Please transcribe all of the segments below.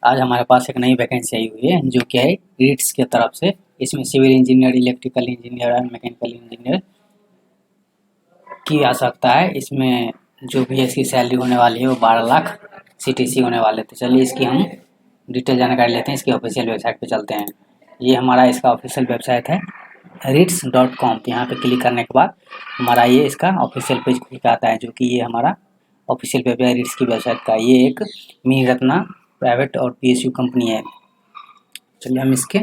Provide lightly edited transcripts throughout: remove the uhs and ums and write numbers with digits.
आज हमारे पास एक नई वैकेंसी आई हुई है जो कि है रीट्स की तरफ से। इसमें सिविल इंजीनियर, इलेक्ट्रिकल इंजीनियर और मैकेनिकल इंजीनियर की आवश्यकता है। इसमें जो भी इसकी सैलरी होने वाली है वो 12 लाख CTC होने वाले। तो चलिए इसकी हम डिटेल जानकारी लेते हैं। इसकी ऑफिशियल वेबसाइट पे चलते हैं। ये हमारा इसका ऑफिशियल वेबसाइट है RITS.com। तो यहाँ पे क्लिक करने के बाद हमारा ये इसका ऑफिशियल पेज खुल के आता है, जो कि ये हमारा ऑफिशियल पेज है RITS की वेबसाइट का। ये एक मिनी रत्ना प्राइवेट और PSU कंपनी है। चलिए हम इसके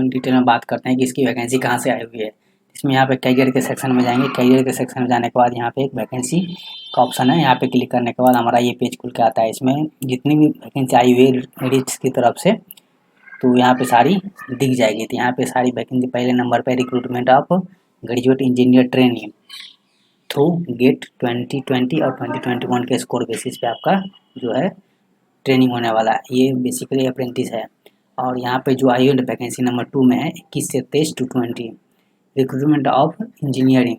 डिटेल में बात करते हैं कि इसकी वैकेंसी कहाँ से आई हुई है। इसमें यहाँ पे कैरियर के सेक्शन में जाएंगे। कैरियर के सेक्शन में जाने के बाद यहाँ पे एक वैकेंसी का ऑप्शन है। यहाँ पे क्लिक करने के बाद हमारा ये पेज खुल के आता है। इसमें जितनी भी वैकेंसी आई हुई है RITS की तरफ से, तो यहाँ पे सारी दिख जाएगी। तो यहाँ पे सारी वैकेंसी पहले नंबर पे recruitment of graduate engineer training through GATE 2020 और 2021 के स्कोर बेसिस पे आपका जो है ट्रेनिंग होने वाला है। ये बेसिकली अप्रेंटिस है। और यहाँ पे जो आई है वैकेंसी नंबर 2 में है 21 से 23 to 20 recruitment of engineering,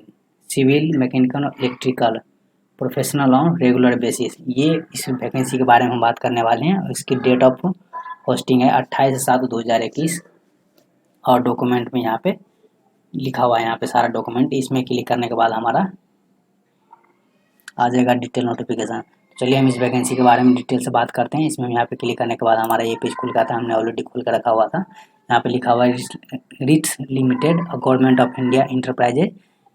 civil, mechanical और electrical professional on regular basis. ये इस वैकेंसी के बारे में हम बात करने वाले हैं। और इसकी डेट ऑफ पोस्टिंग है 28/7/2021 और डॉक्यूमेंट में यहाँ पे लिखा हुआ है। यहाँ पे सारा डॉक्यूमेंट, इसमें क्लिक करने के बाद हमारा आ जाएगा डिटेल नोटिफिकेशन। चलिए हम इस वैकेंसी के बारे में डिटेल से बात करते हैं। इसमें यहाँ पे क्लिक करने के बाद हमारा ये पेज खुल गया था। हमने ऑलरेडी खोल कर रखा हुआ था। यहाँ पे लिखा हुआ है RITS limited, government of India enterprises,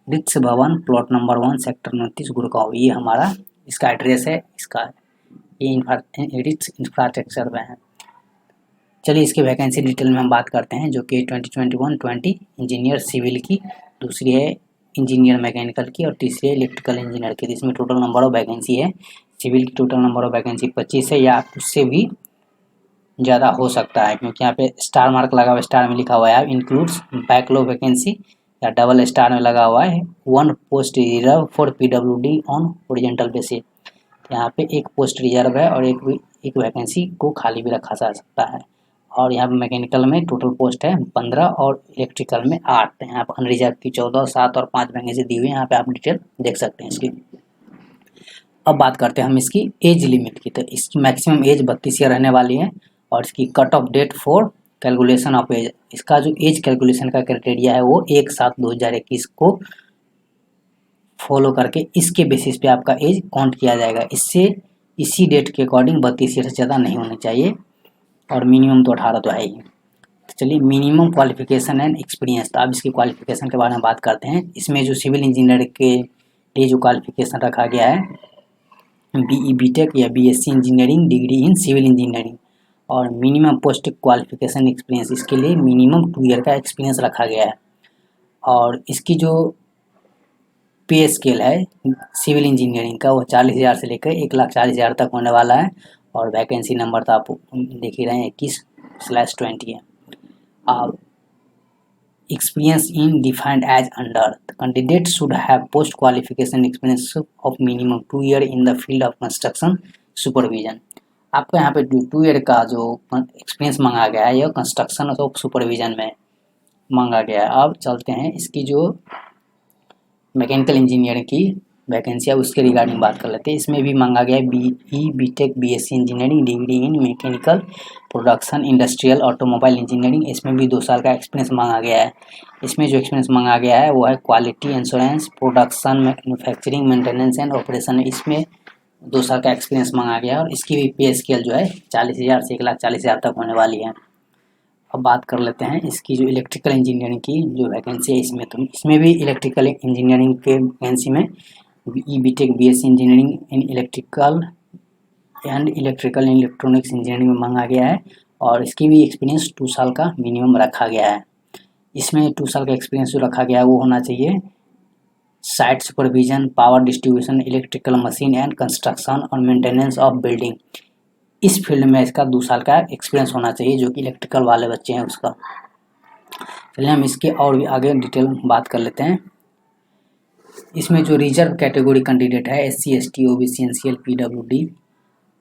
RITS भवन, प्लॉट नंबर 1, सेक्टर 29, गुड़गांव। ये हमारा इसका एड्रेस है। इसका ये RITS इंफ्रास्ट्रक्चर में है। चलिए इसकी वैकेंसी डिटेल में हम बात करते हैं, जो कि 2021-20 इंजीनियर सिविल की, दूसरी है इंजीनियर मैकेनिकल की और तीसरी है इलेक्ट्रिकल इंजीनियर की। इसमें टोटल नंबर ऑफ वैकेंसी है। सिविल की टोटल नंबर ऑफ वैकेंसी 25 है या उससे भी ज़्यादा हो सकता है, क्योंकि यहाँ पे स्टार मार्क लगा हुआ है। स्टार में लिखा हुआ है इंक्लूड्स बैकलॉग वैकेंसी, या डबल स्टार में लगा हुआ है 1 post reserve for PWD on horizontal basis. यहाँ पे एक पोस्ट रिजर्व है और एक वैकेंसी को खाली भी रखा जा सकता है। और यहाँ पे मैकेनिकल में टोटल पोस्ट है 15 और इलेक्ट्रिकल में 8। यहाँ पर अनरिजर्व की 14, 7 और 5 वैकेंसी दी हुई है। यहाँ पे आप डिटेल देख सकते हैं इसकी। अब बात करते हैं हम इसकी एज लिमिट की। तो इसकी मैक्सिमम एज 32 ईयर रहने वाली है। और इसकी cut off date for calculation of age, इसका जो एज कैलकुलेशन का क्राइटेरिया है वो 1/7/2021 को फॉलो करके इसके बेसिस पे आपका एज काउंट किया जाएगा। इसी डेट के अकॉर्डिंग 32 ईयर से ज़्यादा नहीं होनी चाहिए और मिनिमम तो 18 तो है ही। तो चलिए मिनिमम क्वालिफिकेशन एंड एक्सपीरियंस। तो अब इसकी क्वालिफिकेशन के बारे में बात करते हैं। इसमें जो सिविल इंजीनियर के लिए जो क्वालिफिकेशन रखा गया है BE BTech या BSc engineering degree in civil engineering. और मिनिमम पोस्ट क्वालिफिकेशन एक्सपीरियंस, इसके लिए मिनिमम 2 ईयर का एक्सपीरियंस रखा गया है। और इसकी जो पे स्केल है सिविल इंजीनियरिंग का वो 40,000 से लेकर 1,40,000 तक होने वाला है। और वैकेंसी नंबर तो आप देख ही रहे हैं 21/20 है। अब experience in defined as under, the candidate should have post qualification experience of minimum 2 year in the field of construction supervision। आपका यहाँ पे 2 ईयर का जो एक्सपीरियंस मांगा गया है यह कंस्ट्रक्शन ऑफ सुपरविजन में मांगा गया है। अब चलते हैं इसकी जो मैकेनिकल इंजीनियरिंग की वैकेंसी है उसके रिगार्डिंग बात कर लेते हैं। इसमें भी मांगा गया है BE BTech BSc engineering degree in mechanical production industrial automobile engineering. इसमें भी 2 साल का एक्सपीरियंस मांगा गया है। इसमें जो एक्सपीरियंस मांगा गया है वो है quality insurance, production, manufacturing, maintenance and operation. इसमें 2 साल का एक्सपीरियंस मांगा गया है। और इसकी भी पे स्केल जो है 40,000 से 1,40,000 तक होने वाली है। अब बात कर लेते हैं इसकी जो इलेक्ट्रिकल इंजीनियरिंग की जो वैकेंसी है। इसमें भी इलेक्ट्रिकल इंजीनियरिंग के वैकेंसी में BE BTech BSc engineering in electrical and electrical electronics engineering में मांगा गया है। और इसकी भी एक्सपीरियंस 2 साल का मिनिमम रखा गया है। इसमें 2 साल का एक्सपीरियंस जो रखा गया है वो होना चाहिए site supervision, power distribution, electrical machine and construction और मेंटेनेंस ऑफ बिल्डिंग। इस फील्ड में इसका 2 साल का एक्सपीरियंस होना चाहिए, जो कि इलेक्ट्रिकल वाले बच्चे हैं उसका। चलिए हम इसके और भी आगे डिटेल बात कर लेते हैं। इसमें जो रिजर्व कैटेगरी कैंडिडेट है SC ST OBC NCL PWD,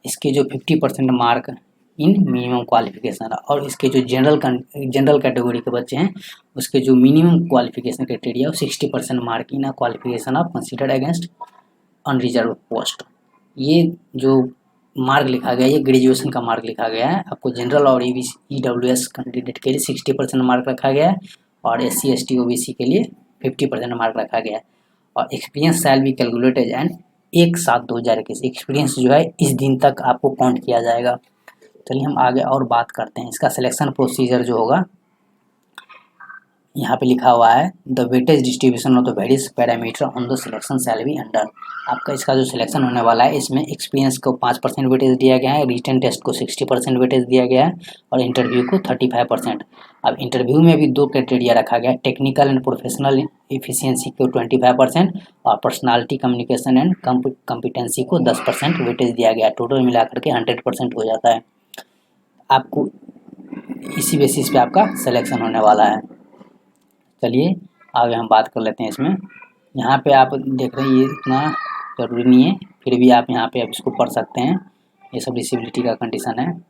इसके जो 50% मार्क इन मिनिमम क्वालिफिकेशन, और इसके जो जनरल कैटेगरी के बच्चे हैं उसके जो minimum qualification criteria 60% mark in qualification of considered against unreserved post. ये जो मार्क लिखा गया है, ये ग्रेजुएशन का मार्क लिखा गया है। आपको जनरल और EWS कैंडिडेट के लिए 60% मार्क रखा गया है और SC ST OBC के लिए 50% मार्क रखा गया है। और experience shall be calculated and 1/7/2021 experience जो है इस दिन तक आपको काउंट किया जाएगा। चलिए हम आगे और बात करते हैं। इसका सिलेक्शन प्रोसीजर जो होगा, यहाँ पे लिखा हुआ है the weightage distribution of the various parameter on the selection shall be under. आपका इसका जो सिलेक्शन होने वाला है, इसमें एक्सपीरियंस को 5% वेटेज दिया गया है, रिटन टेस्ट को 60% वेटेज दिया गया है और इंटरव्यू को 35%। अब इंटरव्यू में भी 2 क्राइटेरिया रखा गया है, टेक्निकल एंड प्रोफेशनल एफिशिएंसी को 25% और पर्सनालिटी कम्युनिकेशन एंड कॉम्पिटेंसी को 10% वेटेज दिया गया है। टोटल मिलाकर के 100% हो जाता है। आपको इसी बेसिस पे आपका सिलेक्शन होने वाला है। चलिए आगे हम बात कर लेते हैं इसमें। यहाँ पे आप देख रहे हैं ये इतना ज़रूरी नहीं है, फिर भी आप यहाँ पे अब इसको पढ़ सकते हैं। ये सब डिसेबिलिटी का कंडीशन है।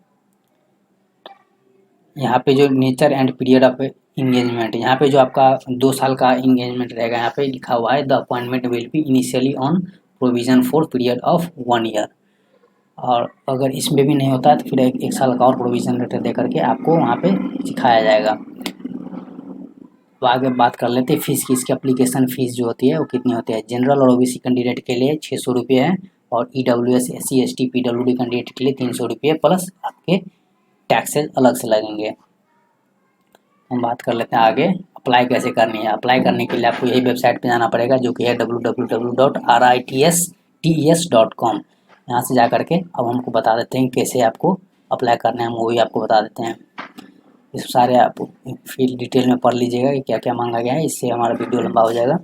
यहाँ पे जो nature and period of engagement, यहाँ पे जो आपका 2 साल का इंगेजमेंट रहेगा, यहाँ पे लिखा हुआ है the appointment will be initially on provision for period of 1 year. और अगर इसमें भी नहीं होता है तो फिर 1 साल का और प्रोविजन लेटर दे करके आपको वहाँ पे सिखाया जाएगा। तो आगे बात कर लेते हैं फीस की। इसकी एप्लीकेशन फ़ीस जो होती है वो कितनी होती है। जनरल और OBC कैंडिडेट के लिए 600 रुपये है और EWS SC ST PWD candidate के लिए 300 रुपये प्लस आपके टैक्सेज अलग से लगेंगे। हम बात कर लेते हैं आगे अप्लाई कैसे करनी है। अप्लाई करने के लिए आपको यही वेबसाइट पे जाना पड़ेगा जो कि है www.ritses.com। यहाँ से जा करके अब हमको बता देते हैं कैसे आपको अप्लाई करना है, हम वो भी आपको बता देते हैं। इस सारे आप फिर डिटेल में पढ़ लीजिएगा कि क्या क्या मांगा गया है, इससे हमारा वीडियो लंबा हो जाएगा।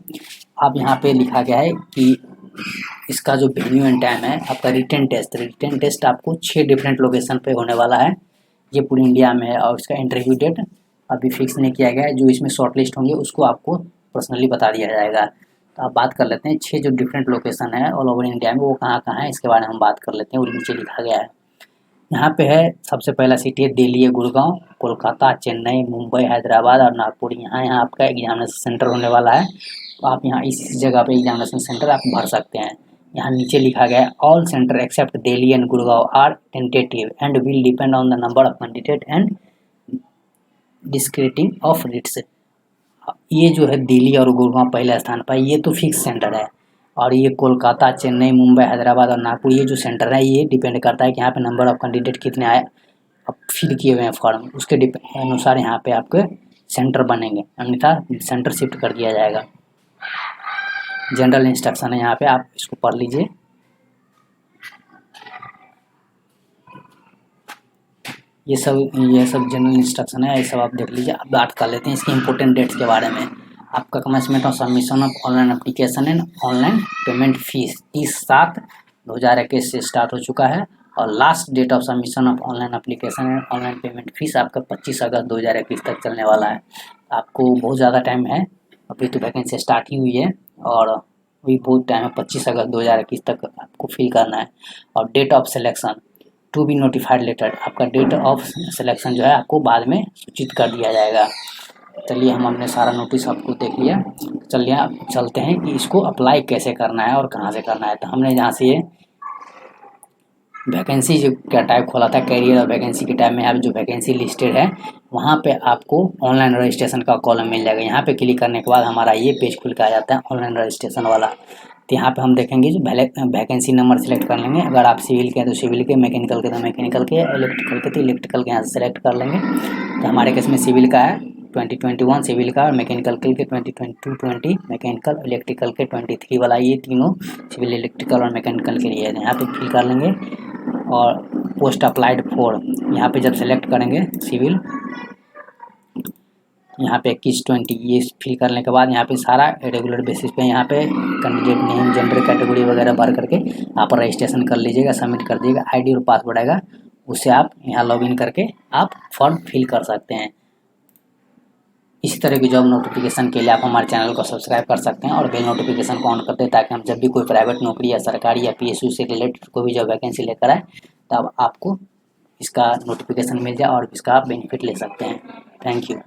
अब यहाँ पे लिखा गया है कि इसका जो वेन्यू एंड टाइम है आपका रिटन टेस्ट आपको 6 डिफरेंट लोकेशन पे होने वाला है। ये पूरी इंडिया में है और इसका इंटरव्यू डेट अभी फिक्स नहीं किया गया है। जो इसमें शॉर्ट लिस्ट होंगे उसको आपको पर्सनली बता दिया जाएगा। तो आप बात कर लेते हैं 6 जो डिफरेंट लोकेशन है ऑल ओवर इंडिया में वो कहाँ कहाँ है, इसके बारे में हम बात कर लेते हैं। वो नीचे लिखा गया है। यहाँ पे है सबसे पहला सिटी है दिल्ली है, गुड़गांव, कोलकाता, चेन्नई, मुंबई, हैदराबाद और नागपुर। यहाँ आपका एग्जामिनेशन सेंटर होने वाला है। तो आप यहाँ इस जगह पे एग्जामिनेशन सेंटर आप भर सकते हैं। यहाँ नीचे लिखा गया है all centre except Delhi and Gurgaon are tentative and will depend on the number of candidate and discretion of writs. ये जो है दिल्ली और गुड़गांव पहले स्थान पर, ये तो फिक्स सेंटर है। और ये कोलकाता, चेन्नई, मुंबई, हैदराबाद और नागपुर ये जो सेंटर है ये डिपेंड करता है कि यहाँ पे नंबर ऑफ़ कैंडिडेट कितने आए अब फिल किए हुए हैं फॉर्म, उसके अनुसार यहाँ पे आपके सेंटर बनेंगे, अन्यथा सेंटर शिफ्ट कर दिया जाएगा। जनरल इंस्ट्रक्शन है यहाँ पे, आप इसको पढ़ लीजिए। ये सब जनरल इंस्ट्रक्शन है, ये सब आप देख लीजिए। अब बात कर लेते हैं इसके इम्पोर्टेंट डेट्स के बारे में। आपका commencement of submission of online application and online payment fees 30/7/2021 से स्टार्ट हो चुका है और last date of submission of online application and online payment fees आपका 25 अगस्त 2021 तक चलने वाला है। आपको बहुत ज़्यादा टाइम है, अभी तो वैकेंसी स्टार्ट ही हुई है और अभी बहुत टाइम है, 25 अगस्त 2021 तक आपको फिल करना है। और date of selection to be notified letter, आपका डेट ऑफ सिलेक्शन जो है आपको बाद में सूचित कर दिया जाएगा। चलिए हमने सारा नोटिस आपको देख लिया, चलिए आप चलते हैं कि इसको अप्लाई कैसे करना है और कहाँ से करना है। तो हमने जहाँ से ये वैकेंसी जो क्या टाइप खोला था कैरियर और वैकेंसी के टाइम में आप जो वैकेंसी लिस्टेड है वहाँ पे आपको ऑनलाइन रजिस्ट्रेशन का कॉलम मिल जाएगा। यहाँ पे क्लिक करने के बाद हमारा ये पेज खुल के आ जाता है ऑनलाइन रजिस्ट्रेशन वाला। तो यहाँ पे हम देखेंगे जो वैकेंसी नंबर सेलेक्ट कर लेंगे। अगर आप सिविल के हैं तो सिविल के, मैकेनिकल के तो मैकेनिकल के, इलेक्ट्रिकल के तो इलेक्ट्रिकल के यहाँ से सेलेक्ट कर लेंगे। तो हमारे केस में सिविल का है 2021 सिविल का और मैकेनिकल के 2022 मैकेनिकल, इलेक्ट्रिकल के 23 वाला, ये तीनों सिविल, इलेक्ट्रिकल और मैकेनिकल के लिए है। यहाँ पे फिल कर लेंगे और पोस्ट अप्लाइड फॉर यहाँ पे जब सेलेक्ट करेंगे सिविल, यहाँ पे 21-20 ये फिल करने के बाद यहाँ पे सारा रेगुलर बेसिस पे यहाँ पे कैंडिडेट नेम, जेंडर, कैटेगरी वगैरह भर करके आप रजिस्ट्रेशन कर लीजिएगा, सबमिट कर दीजिएगा। आईडी और पासवर्ड आएगा, उससे आप यहाँ लॉगिन करके आप फॉर्म फिल कर सकते हैं। इसी तरह की जॉब नोटिफिकेशन के लिए आप हमारे चैनल को सब्सक्राइब कर सकते हैं और बेल नोटिफिकेशन को ऑन कर दें ताकि हम जब भी कोई प्राइवेट नौकरी या सरकारी या PSU से रिलेटेड कोई भी जॉब वैकेंसी लेकर आए तब आपको इसका नोटिफिकेशन मिल जाए और इसका आप बेनिफिट ले सकते हैं। Thank you.